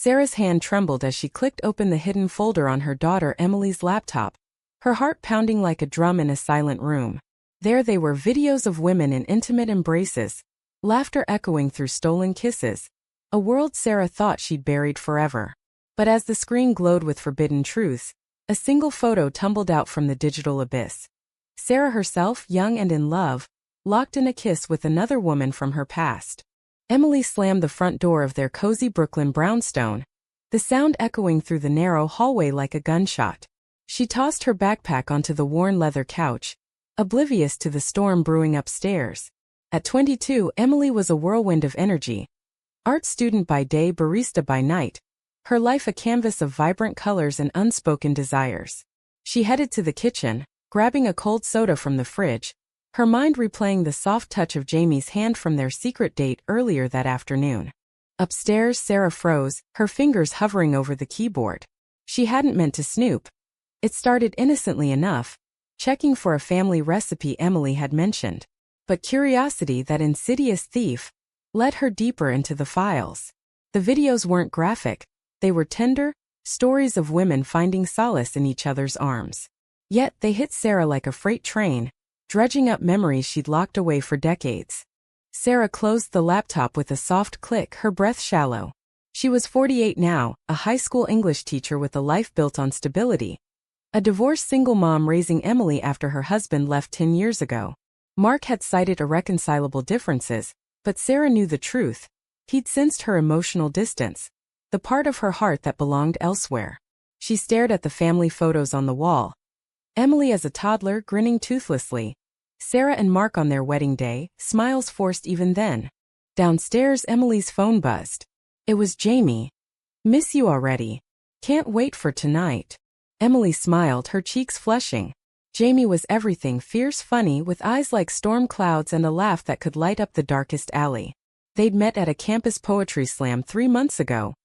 Sarah's hand trembled as she clicked open the hidden folder on her daughter Emily's laptop, her heart pounding like a drum in a silent room. There they were, videos of women in intimate embraces, laughter echoing through stolen kisses, a world Sarah thought she'd buried forever. But as the screen glowed with forbidden truths, a single photo tumbled out from the digital abyss. Sarah herself, young and in love, locked in a kiss with another woman from her past. Emily slammed the front door of their cozy Brooklyn brownstone, the sound echoing through the narrow hallway like a gunshot. She tossed her backpack onto the worn leather couch, oblivious to the storm brewing upstairs. At 22, Emily was a whirlwind of energy. Art student by day, barista by night, her life a canvas of vibrant colors and unspoken desires. She headed to the kitchen, grabbing a cold soda from the fridge, her mind replaying the soft touch of Jamie's hand from their secret date earlier that afternoon. Upstairs, Sarah froze, her fingers hovering over the keyboard. She hadn't meant to snoop. It started innocently enough, checking for a family recipe Emily had mentioned. But curiosity, that insidious thief, led her deeper into the files. The videos weren't graphic, they were tender, stories of women finding solace in each other's arms. Yet they hit Sarah like a freight train, dredging up memories she'd locked away for decades. Sarah closed the laptop with a soft click, her breath shallow. She was 48 now, a high school English teacher with a life built on stability. A divorced single mom raising Emily after her husband left 10 years ago. Mark had cited irreconcilable differences, but Sarah knew the truth. He'd sensed her emotional distance, the part of her heart that belonged elsewhere. She stared at the family photos on the wall. Emily as a toddler, grinning toothlessly. Sarah and Mark on their wedding day, smiles forced even then. Downstairs, Emily's phone buzzed. It was Jamie. "Miss you already. Can't wait for tonight." Emily smiled, her cheeks flushing. Jamie was everything, fierce, funny, with eyes like storm clouds and a laugh that could light up the darkest alley. They'd met at a campus poetry slam 3 months ago,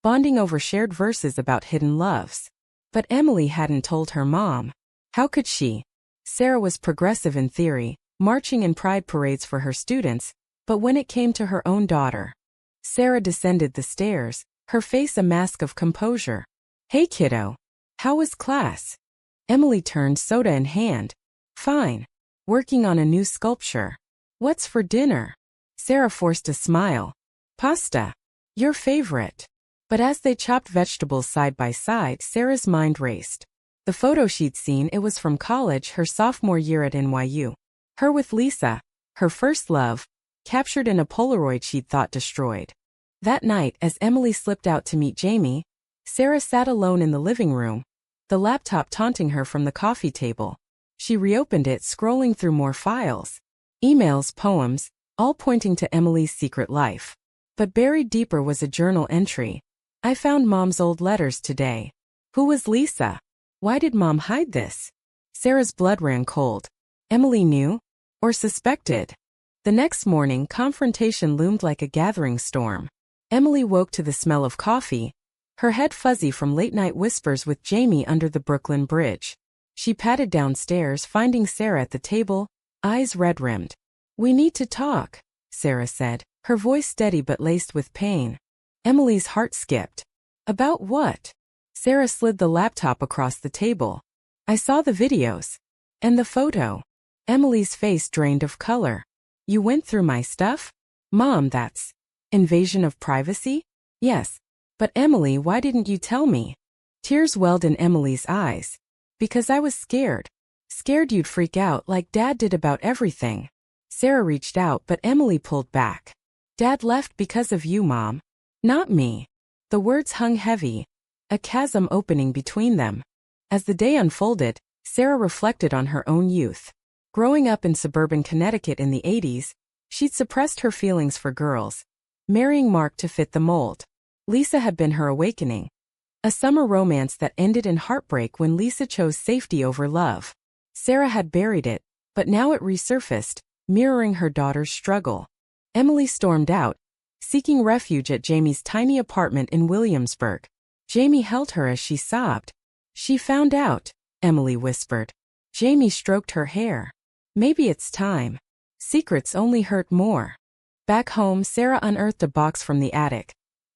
bonding over shared verses about hidden loves. But Emily hadn't told her mom. How could she? Sarah was progressive in theory, marching in pride parades for her students, but when it came to her own daughter. Sarah descended the stairs, her face a mask of composure. "Hey kiddo. How was class?" Emily turned, soda in hand. "Fine. Working on a new sculpture." "What's for dinner?" Sarah forced a smile. "Pasta. Your favorite." But as they chopped vegetables side by side, Sarah's mind raced. The photo she'd seen, it was from college, her sophomore year at NYU. Her with Lisa, her first love, captured in a Polaroid she'd thought destroyed. That night, as Emily slipped out to meet Jamie, Sarah sat alone in the living room, the laptop taunting her from the coffee table. She reopened it, scrolling through more files. Emails, poems, all pointing to Emily's secret life. But buried deeper was a journal entry. "I found Mom's old letters today." Who was Lisa? Why did Mom hide this? Sarah's blood ran cold. Emily knew? Or suspected? The next morning, confrontation loomed like a gathering storm. Emily woke to the smell of coffee, her head fuzzy from late-night whispers with Jamie under the Brooklyn Bridge. She padded downstairs, finding Sarah at the table, eyes red-rimmed. "We need to talk," Sarah said, her voice steady but laced with pain. Emily's heart skipped. "About what?" Sarah slid the laptop across the table. "I saw the videos. And the photo." Emily's face drained of color. "You went through my stuff?" "Mom, that's invasion of privacy?" "Yes. But Emily, why didn't you tell me?" Tears welled in Emily's eyes. "Because I was scared. Scared you'd freak out like Dad did about everything." Sarah reached out, but Emily pulled back. "Dad left because of you, Mom. Not me." The words hung heavy, a chasm opening between them. As the day unfolded, Sarah reflected on her own youth. Growing up in suburban Connecticut in the 80s, she'd suppressed her feelings for girls, marrying Mark to fit the mold. Lisa had been her awakening. A summer romance that ended in heartbreak when Lisa chose safety over love. Sarah had buried it, but now it resurfaced, mirroring her daughter's struggle. Emily stormed out, seeking refuge at Jamie's tiny apartment in Williamsburg. Jamie held her as she sobbed. "She found out," Emily whispered. Jamie stroked her hair. "Maybe it's time. Secrets only hurt more." Back home, Sarah unearthed a box from the attic.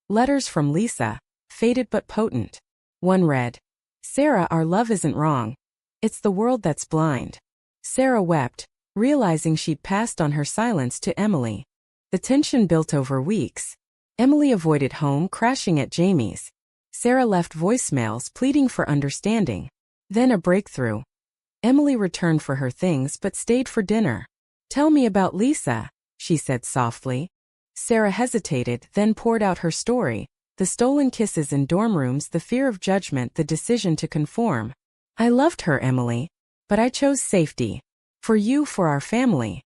Letters from Lisa, faded but potent. One read, "Sarah, our love isn't wrong. It's the world that's blind." Sarah wept, realizing she'd passed on her silence to Emily. The tension built over weeks. Emily avoided home, crashing at Jamie's. Sarah left voicemails pleading for understanding. Then a breakthrough. Emily returned for her things but stayed for dinner. "Tell me about Lisa," she said softly. Sarah hesitated, then poured out her story: the stolen kisses in dorm rooms, the fear of judgment, the decision to conform. "I loved her, Emily. But I chose safety. For you, for our family."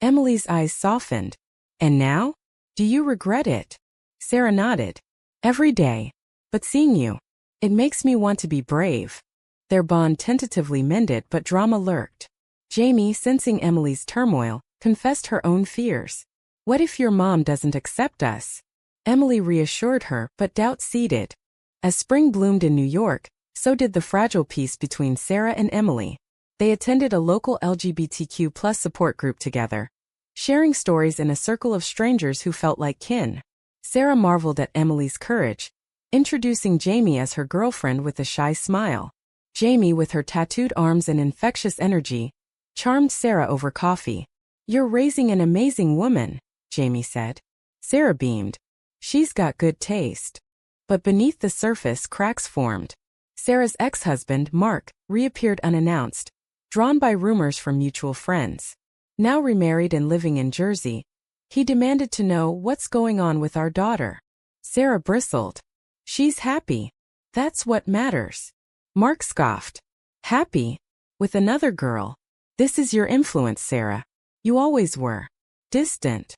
Emily's eyes softened. "And now? Do you regret it?" Sarah nodded. "Every day. But seeing you, it makes me want to be brave." Their bond tentatively mended, but drama lurked. Jamie, sensing Emily's turmoil, confessed her own fears. "What if your mom doesn't accept us?" Emily reassured her, but doubt seeded. As spring bloomed in New York, so did the fragile peace between Sarah and Emily. They attended a local LGBTQ+ support group together, sharing stories in a circle of strangers who felt like kin. Sarah marveled at Emily's courage, introducing Jamie as her girlfriend with a shy smile. Jamie, with her tattooed arms and infectious energy, charmed Sarah over coffee. "You're raising an amazing woman," Jamie said. Sarah beamed. "She's got good taste." But beneath the surface, cracks formed. Sarah's ex-husband, Mark, reappeared unannounced, drawn by rumors from mutual friends. Now remarried and living in Jersey, he demanded to know, "What's going on with our daughter?" Sarah bristled. "She's happy. That's what matters." Mark scoffed. "Happy? With another girl? This is your influence, Sarah. You always were distant."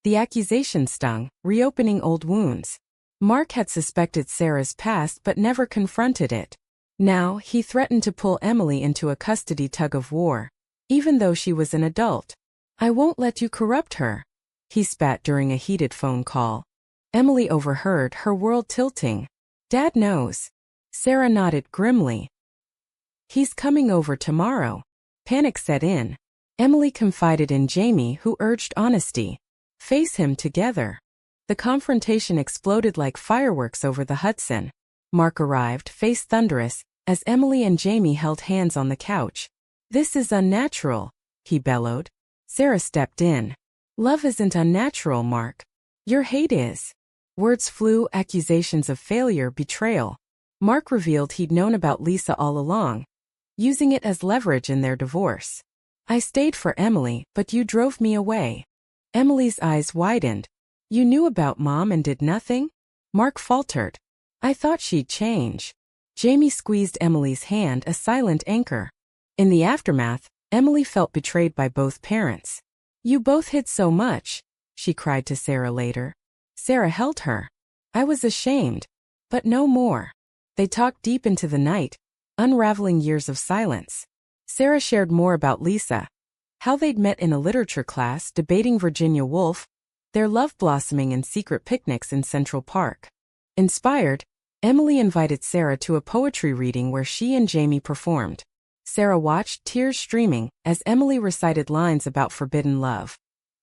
The accusation stung, reopening old wounds. Mark had suspected Sarah's past but never confronted it. Now, he threatened to pull Emily into a custody tug-of-war, even though she was an adult. "I won't let you corrupt her," he spat during a heated phone call. Emily overheard, her world tilting. "Dad knows." Sarah nodded grimly. "He's coming over tomorrow." Panic set in. Emily confided in Jamie, who urged honesty. "Face him together." The confrontation exploded like fireworks over the Hudson. Mark arrived, face thunderous, as Emily and Jamie held hands on the couch. "This is unnatural," he bellowed. Sarah stepped in. "Love isn't unnatural, Mark. Your hate is." Words flew, accusations of failure, betrayal. Mark revealed he'd known about Lisa all along, using it as leverage in their divorce. "I stayed for Emily, but you drove me away." Emily's eyes widened. "You knew about Mom and did nothing?" Mark faltered. "I thought she'd change." Jamie squeezed Emily's hand, a silent anchor. In the aftermath, Emily felt betrayed by both parents. "You both hid so much," she cried to Sarah later. Sarah held her. "I was ashamed. But no more." They talked deep into the night, unraveling years of silence. Sarah shared more about Lisa, how they'd met in a literature class debating Virginia Woolf, their love blossoming in secret picnics in Central Park. Inspired, Emily invited Sarah to a poetry reading where she and Jamie performed. Sarah watched, tears streaming, as Emily recited lines about forbidden love.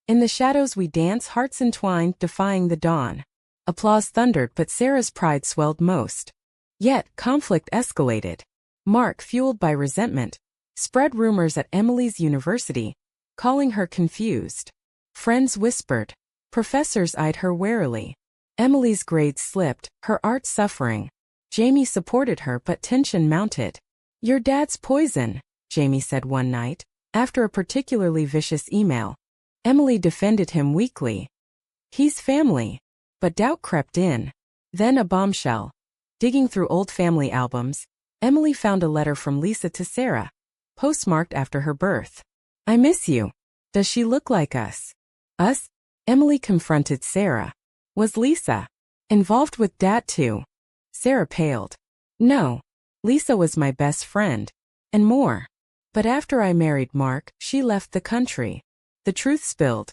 "In the shadows we dance, hearts entwined, defying the dawn." Applause thundered, but Sarah's pride swelled most. Yet, conflict escalated. Mark, fueled by resentment, spread rumors at Emily's university, calling her confused. Friends whispered. Professors eyed her warily. Emily's grades slipped, her art suffering. Jamie supported her, but tension mounted. "Your dad's poison," Jamie said one night, after a particularly vicious email. Emily defended him weakly. "He's family." But doubt crept in. Then a bombshell. Digging through old family albums, Emily found a letter from Lisa to Sarah, postmarked after her birth. "I miss you. Does she look like us?" "Us?" Emily confronted Sarah. "Was Lisa involved with Dad too?" Sarah paled. "No. Lisa was my best friend. And more. But after I married Mark, she left the country." The truth spilled.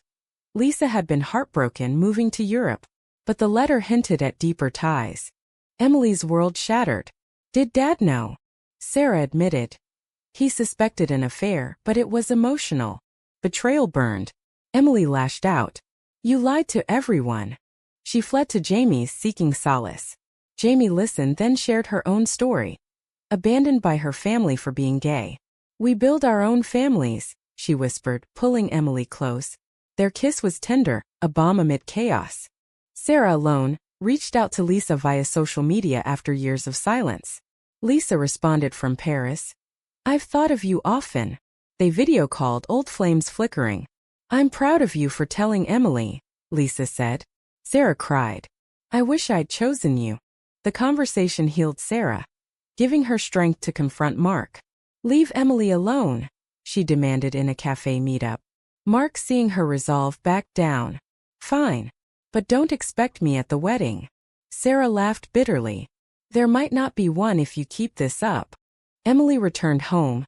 Lisa had been heartbroken moving to Europe, but the letter hinted at deeper ties. Emily's world shattered. "Did Dad know?" Sarah admitted. "He suspected an affair, but it was emotional." Betrayal burned. Emily lashed out. "You lied to everyone." She fled to Jamie's, seeking solace. Jamie listened, then shared her own story. Abandoned by her family for being gay. "We build our own families," she whispered, pulling Emily close. Their kiss was tender, a balm amid chaos. Sarah, alone, reached out to Lisa via social media after years of silence. Lisa responded from Paris. "I've thought of you often." They video called, old flames flickering. "I'm proud of you for telling Emily," Lisa said. Sarah cried. "I wish I'd chosen you." The conversation healed Sarah, giving her strength to confront Mark. "Leave Emily alone," she demanded in a cafe meetup. Mark, seeing her resolve, backed down. "Fine. But don't expect me at the wedding." Sarah laughed bitterly. "There might not be one if you keep this up." Emily returned home,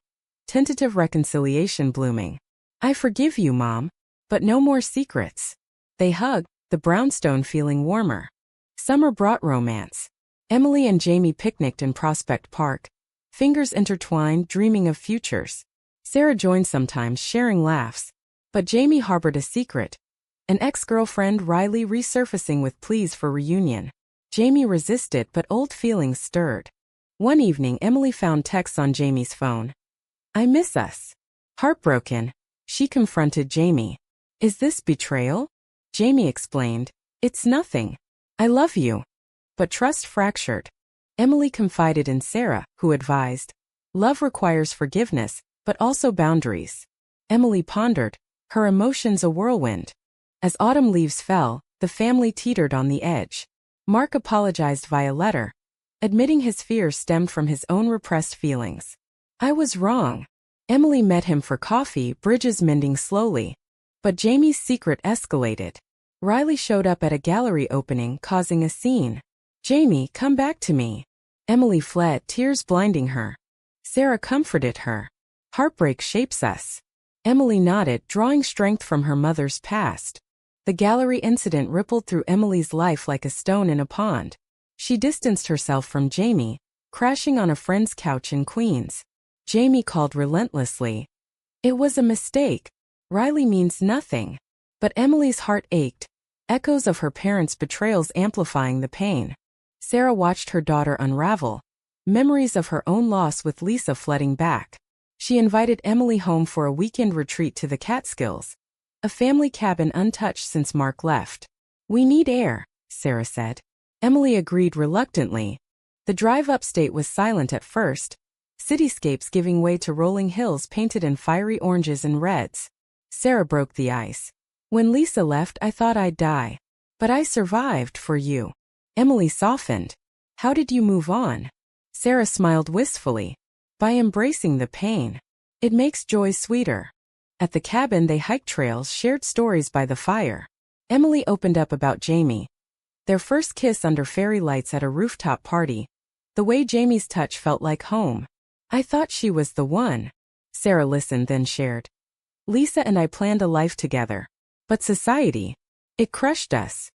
tentative reconciliation blooming. "I forgive you, Mom. But no more secrets." They hugged, the brownstone feeling warmer. Summer brought romance. Emily and Jamie picnicked in Prospect Park, fingers intertwined, dreaming of futures. Sarah joined sometimes, sharing laughs. But Jamie harbored a secret. An ex-girlfriend, Riley, resurfacing with pleas for reunion. Jamie resisted, but old feelings stirred. One evening, Emily found texts on Jamie's phone. "I miss us." Heartbroken, she confronted Jamie. "Is this betrayal?" Jamie explained. "It's nothing. I love you." But trust fractured. Emily confided in Sarah, who advised, "Love requires forgiveness, but also boundaries." Emily pondered, her emotions a whirlwind. As autumn leaves fell, the family teetered on the edge. Mark apologized via letter, admitting his fears stemmed from his own repressed feelings. "I was wrong." Emily met him for coffee, bridges mending slowly. But Jamie's secret escalated. Riley showed up at a gallery opening, causing a scene. "Jamie, come back to me." Emily fled, tears blinding her. Sarah comforted her. "Heartbreak shapes us." Emily nodded, drawing strength from her mother's past. The gallery incident rippled through Emily's life like a stone in a pond. She distanced herself from Jamie, crashing on a friend's couch in Queens. Jamie called relentlessly. "It was a mistake. Riley means nothing." But Emily's heart ached, echoes of her parents' betrayals amplifying the pain. Sarah watched her daughter unravel, memories of her own loss with Lisa flooding back. She invited Emily home for a weekend retreat to the Catskills, a family cabin untouched since Mark left. "We need air," Sarah said. Emily agreed reluctantly. The drive upstate was silent at first, cityscapes giving way to rolling hills painted in fiery oranges and reds. Sarah broke the ice. "When Lisa left, I thought I'd die. But I survived for you." Emily softened. "How did you move on?" Sarah smiled wistfully. "By embracing the pain. It makes joy sweeter." At the cabin, they hiked trails, shared stories by the fire. Emily opened up about Jamie. Their first kiss under fairy lights at a rooftop party. The way Jamie's touch felt like home. "I thought she was the one." Sarah listened, then shared. "Lisa and I planned a life together. But society, it crushed us."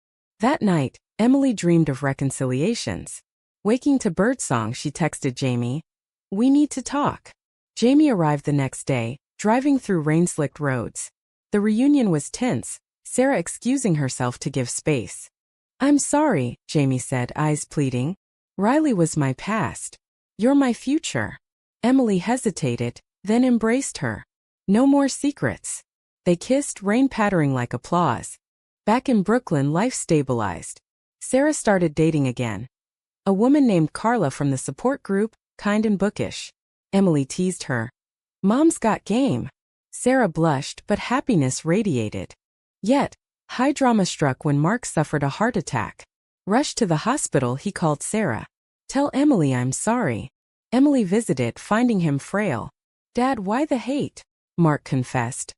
That night, Emily dreamed of reconciliations. Waking to birdsong, she texted Jamie, "We need to talk." Jamie arrived the next day, driving through rain-slicked roads. The reunion was tense, Sarah excusing herself to give space. "I'm sorry," Jamie said, eyes pleading. "Riley was my past. You're my future." Emily hesitated, then embraced her. "No more secrets." They kissed, rain pattering like applause. Back in Brooklyn, life stabilized. Sarah started dating again. A woman named Carla from the support group, kind and bookish. Emily teased her. "Mom's got game." Sarah blushed, but happiness radiated. Yet, high drama struck when Mark suffered a heart attack. Rushed to the hospital, he called Sarah. "Tell Emily I'm sorry." Emily visited, finding him frail. "Dad, why the hate?" Mark confessed.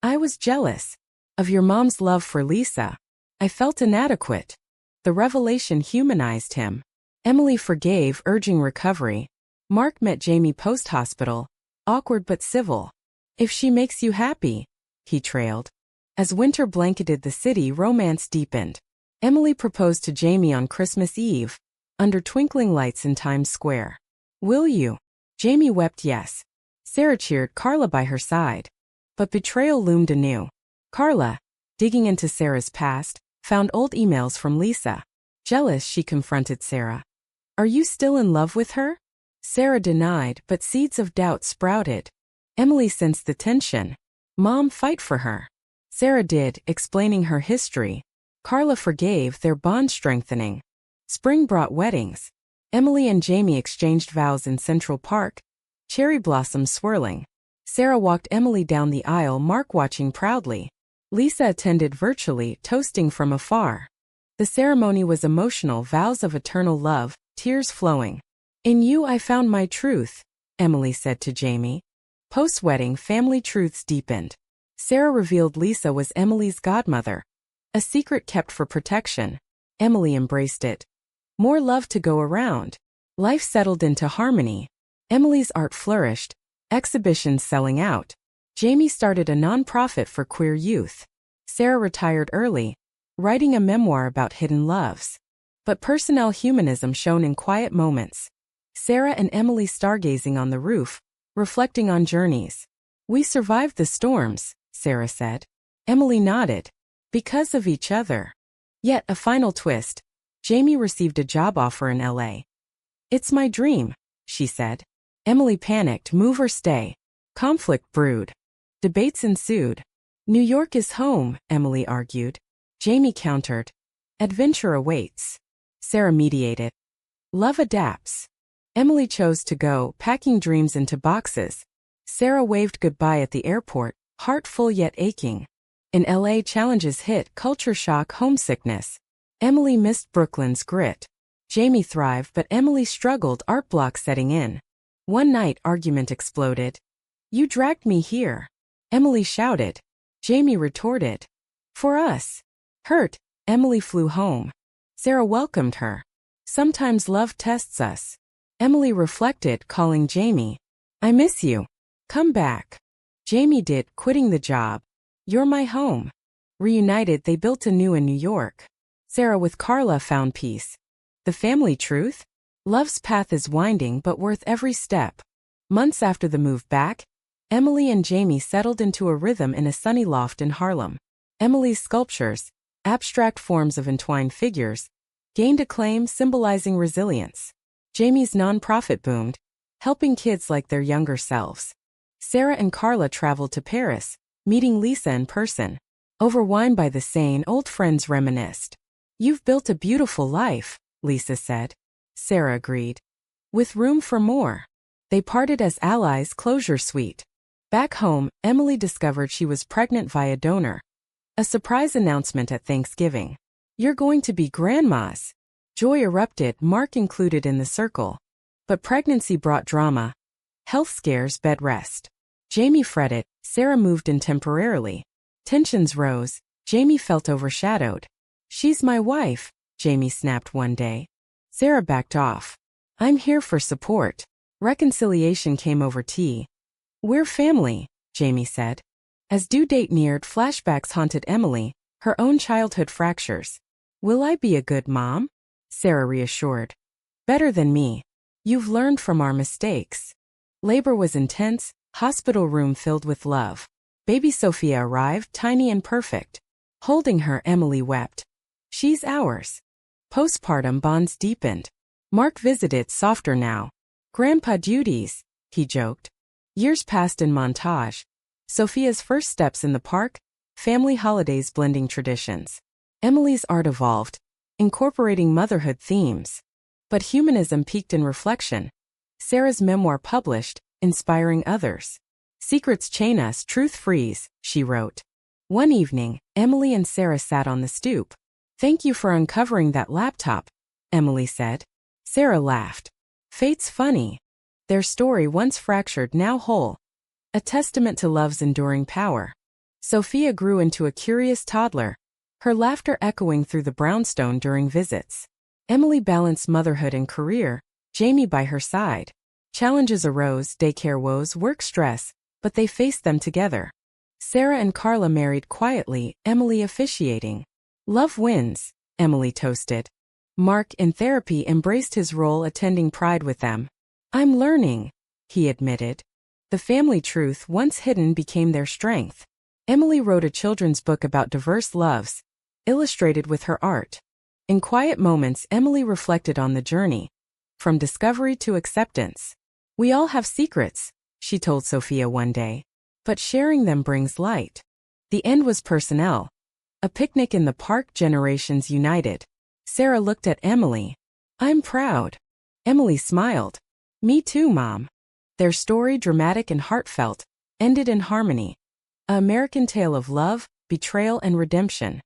"I was jealous of your mom's love for Lisa. I felt inadequate." The revelation humanized him. Emily forgave, urging recovery. Mark met Jamie post-hospital, awkward but civil. "If she makes you happy," he trailed. As winter blanketed the city, romance deepened. Emily proposed to Jamie on Christmas Eve, under twinkling lights in Times Square. "Will you?" Jamie wept yes. Sarah cheered, Carla by her side. But betrayal loomed anew. Carla, digging into Sarah's past, found old emails from Lisa. Jealous, she confronted Sarah. Are you still in love with her? Sarah denied, but seeds of doubt sprouted. Emily sensed the tension. Mom, fight for her. Sarah did, explaining her history. Carla forgave, their bond strengthening. Spring brought weddings. Emily and Jamie exchanged vows in Central Park. Cherry blossoms swirling. Sarah walked Emily down the aisle, Mark watching proudly. Lisa attended virtually, toasting from afar. The ceremony was emotional, vows of eternal love, tears flowing. In you I found my truth, Emily said to Jamie. Post-wedding, family truths deepened. Sarah revealed Lisa was Emily's godmother. A secret kept for protection. Emily embraced it. More love to go around. Life settled into harmony. Emily's art flourished. Exhibitions selling out. Jamie started a non-profit for queer youth. Sarah retired early, writing a memoir about hidden loves. But personal humanism shone in quiet moments. Sarah and Emily stargazing on the roof, reflecting on journeys. We survived the storms, Sarah said. Emily nodded. Because of each other. Yet a final twist. Jamie received a job offer in LA. It's my dream, she said. Emily panicked, move or stay. Conflict brewed. Debates ensued. New York is home, Emily argued. Jamie countered. Adventure awaits. Sarah mediated. Love adapts. Emily chose to go, packing dreams into boxes. Sarah waved goodbye at the airport, heart full yet aching. In LA, challenges hit, culture shock, homesickness. Emily missed Brooklyn's grit. Jamie thrived, but Emily struggled, art block setting in. One night, argument exploded. You dragged me here. Emily shouted. Jamie retorted. For us. Hurt, Emily flew home. Sarah welcomed her. Sometimes love tests us. Emily reflected, calling Jamie. I miss you. Come back. Jamie did, quitting the job. You're my home. Reunited, they built anew in New York. Sarah with Carla found peace. The family truth? Love's path is winding but worth every step. Months after the move back, Emily and Jamie settled into a rhythm in a sunny loft in Harlem. Emily's sculptures, abstract forms of entwined figures, gained acclaim, symbolizing resilience. Jamie's nonprofit boomed, helping kids like their younger selves. Sarah and Carla traveled to Paris, meeting Lisa in person. Over wine by the Seine, old friends reminisced. You've built a beautiful life, Lisa said. Sarah agreed. With room for more. They parted as allies, closure sweet. Back home, Emily discovered she was pregnant via donor. A surprise announcement at Thanksgiving. You're going to be grandmas. Joy erupted, Mark included in the circle. But pregnancy brought drama. Health scares, bed rest. Jamie fretted, Sarah moved in temporarily. Tensions rose, Jamie felt overshadowed. She's my wife, Jamie snapped one day. Sarah backed off. I'm here for support. Reconciliation came over tea. We're family, Jamie said. As due date neared, flashbacks haunted Emily, her own childhood fractures. Will I be a good mom? Sarah reassured. Better than me. You've learned from our mistakes. Labor was intense, hospital room filled with love. Baby Sophia arrived, tiny and perfect. Holding her, Emily wept. She's ours. Postpartum bonds deepened. Mark visited, softer now. Grandpa duties, he joked. Years passed in montage. Sophia's first steps in the park, family holidays blending traditions. Emily's art evolved, incorporating motherhood themes. But humanism peaked in reflection. Sarah's memoir published, inspiring others. Secrets chain us, truth frees, she wrote. One evening, Emily and Sarah sat on the stoop. Thank you for uncovering that laptop, Emily said. Sarah laughed. Fate's funny. Their story, once fractured, now whole. A testament to love's enduring power. Sophia grew into a curious toddler, her laughter echoing through the brownstone during visits. Emily balanced motherhood and career, Jamie by her side. Challenges arose, daycare woes, work stress, but they faced them together. Sarah and Carla married quietly, Emily officiating. Love wins, Emily toasted. Mark, in therapy, embraced his role, attending Pride with them. I'm learning, he admitted. The family truth, once hidden, became their strength. Emily wrote a children's book about diverse loves, illustrated with her art. In quiet moments, Emily reflected on the journey. from discovery to acceptance. We all have secrets, she told Sophia one day, but sharing them brings light. The end was personnel. A picnic in the park, generations united. Sarah looked at Emily. I'm proud. Emily smiled. Me too, Mom. Their story, dramatic and heartfelt, ended in harmony. An American tale of love, betrayal, and redemption.